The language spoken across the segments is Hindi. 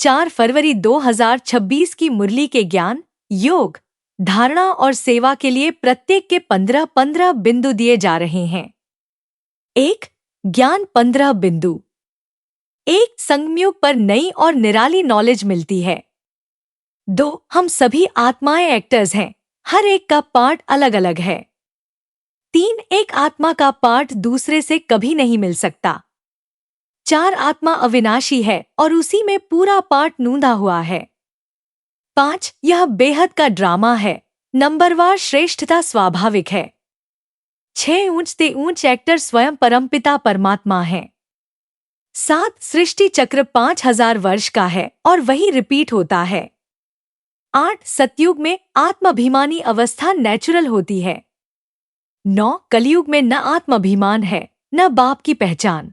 4 फरवरी 2026 की मुरली के ज्ञान, योग, धारणा और सेवा के लिए प्रत्येक के 15-15 बिंदु दिए जा रहे हैं। 1. ज्ञान 15 बिंदु। 1. संगमयुग पर नई और निराली नॉलेज मिलती है। 2. हम सभी आत्माएं एक्टर्स हैं, हर एक का पार्ट अलग अलग है। 3. एक आत्मा का पार्ट दूसरे से कभी नहीं मिल सकता। 4. आत्मा अविनाशी है और उसी में पूरा पार्ट नूंदा हुआ है। 5. यह बेहद का ड्रामा है, नंबरवार श्रेष्ठता स्वाभाविक है। 6. ऊंच से ऊंच एक्टर स्वयं परमपिता परमात्मा है। 7. सृष्टि चक्र 5000 वर्ष का है और वही रिपीट होता है। 8. सतयुग में आत्माभिमानी अवस्था नेचुरल होती है। 9. कलयुग में न आत्माभिमान है न बाप की पहचान।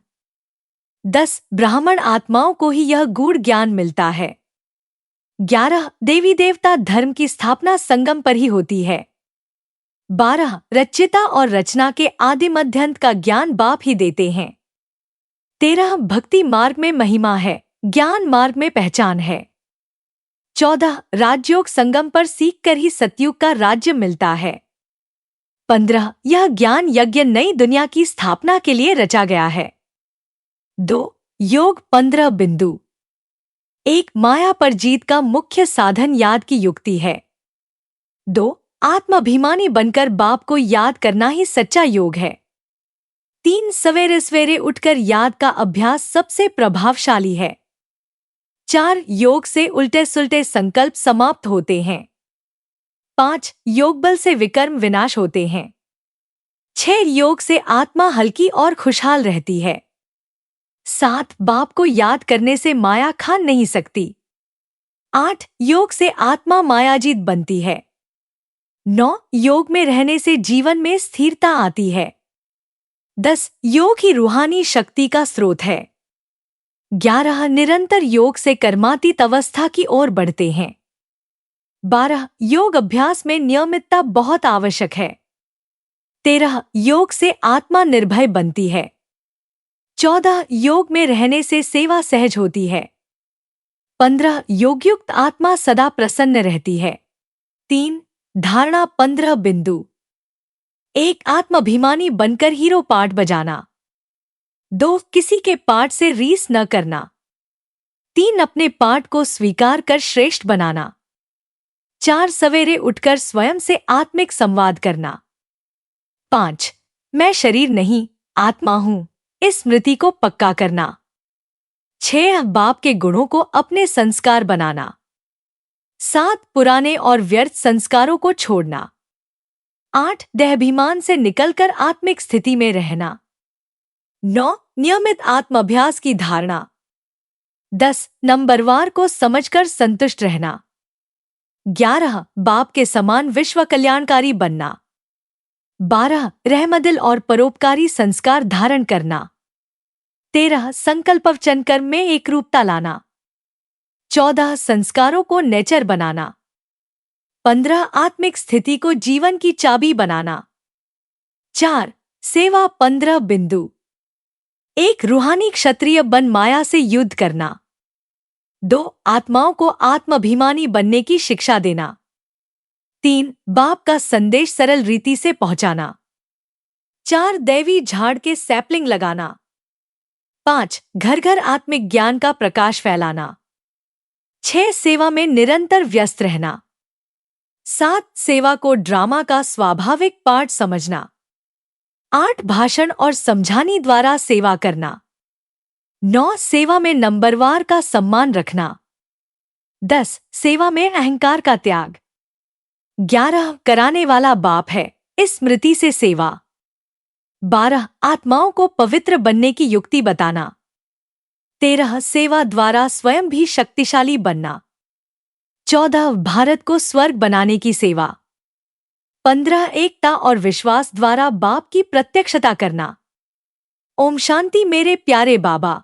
10. ब्राह्मण आत्माओं को ही यह गूढ़ ज्ञान मिलता है। 11. देवी देवता धर्म की स्थापना संगम पर ही होती है। 12. रचिता और रचना के आदि मध्यंत का ज्ञान बाप ही देते हैं। 13. भक्ति मार्ग में महिमा है, ज्ञान मार्ग में पहचान है। 14. राजयोग संगम पर सीखकर ही सतयुग का राज्य मिलता है। 15. यह ज्ञान यज्ञ नई दुनिया की स्थापना के लिए रचा गया है। 2. योग 15 बिंदु। 1. माया पर जीत का मुख्य साधन याद की युक्ति है। 2. आत्माभिमानी बनकर बाप को याद करना ही सच्चा योग है। 3. सवेरे सवेरे उठकर याद का अभ्यास सबसे प्रभावशाली है। 4. योग से उल्टे सुलटे संकल्प समाप्त होते हैं। 5. योग बल से विकर्म विनाश होते हैं। 6. योग से आत्मा हल्की और खुशहाल रहती है। 7. बाप को याद करने से माया खा नहीं सकती। 8. योग से आत्मा मायाजीत बनती है। 9. योग में रहने से जीवन में स्थिरता आती है। 10. योग ही रूहानी शक्ति का स्रोत है। 11. निरंतर योग से कर्मातीत अवस्था की ओर बढ़ते हैं। 12. योग अभ्यास में नियमितता बहुत आवश्यक है। 13. योग से आत्मा निर्भय बनती है। 14. योग में रहने से सेवा सहज होती है। 15. योगयुक्त आत्मा सदा प्रसन्न रहती है। 3. धारणा 15 बिंदु। 1. आत्माभिमानी बनकर हीरो पार्ट बजाना। 2. किसी के पार्ट से रीस न करना। 3. अपने पार्ट को स्वीकार कर श्रेष्ठ बनाना। 4. सवेरे उठकर स्वयं से आत्मिक संवाद करना। 5. मैं शरीर नहीं, आत्मा हूं, इस स्मृति को पक्का करना। 6. बाप के गुणों को अपने संस्कार बनाना। 7. पुराने और व्यर्थ संस्कारों को छोड़ना। 8. देहाभिमान से निकलकर आत्मिक स्थिति में रहना। 9. नियमित आत्माभ्यास की धारणा। 10. नंबरवार को समझकर संतुष्ट रहना। 11. बाप के समान विश्व कल्याणकारी बनना। 12. रहमदिल और परोपकारी संस्कार धारण करना। 13. संकल्प वचन कर्म में एकरूपता लाना। 14. संस्कारों को नेचर बनाना। 15. आत्मिक स्थिति को जीवन की चाबी बनाना। 4. सेवा 15 बिंदु। 1. रूहानी क्षत्रिय बन माया से युद्ध करना। 2. आत्माओं को आत्माभिमानी बनने की शिक्षा देना। 3. बाप का संदेश सरल रीति से पहुंचाना। 4. दैवी झाड़ के सैपलिंग लगाना। 5. घर घर आत्मिक ज्ञान का प्रकाश फैलाना। 6. सेवा में निरंतर व्यस्त रहना। 7. सेवा को ड्रामा का स्वाभाविक पार्ट समझना। 8. भाषण और समझानी द्वारा सेवा करना। 9. सेवा में नंबरवार का सम्मान रखना। 10. सेवा में अहंकार का त्याग। 11. कराने वाला बाप है, इस स्मृति से सेवा। 12. आत्माओं को पवित्र बनने की युक्ति बताना। 13. सेवा द्वारा स्वयं भी शक्तिशाली बनना। 14. भारत को स्वर्ग बनाने की सेवा। 15. एकता और विश्वास द्वारा बाप की प्रत्यक्षता करना। ओम शांति मेरे प्यारे बाबा।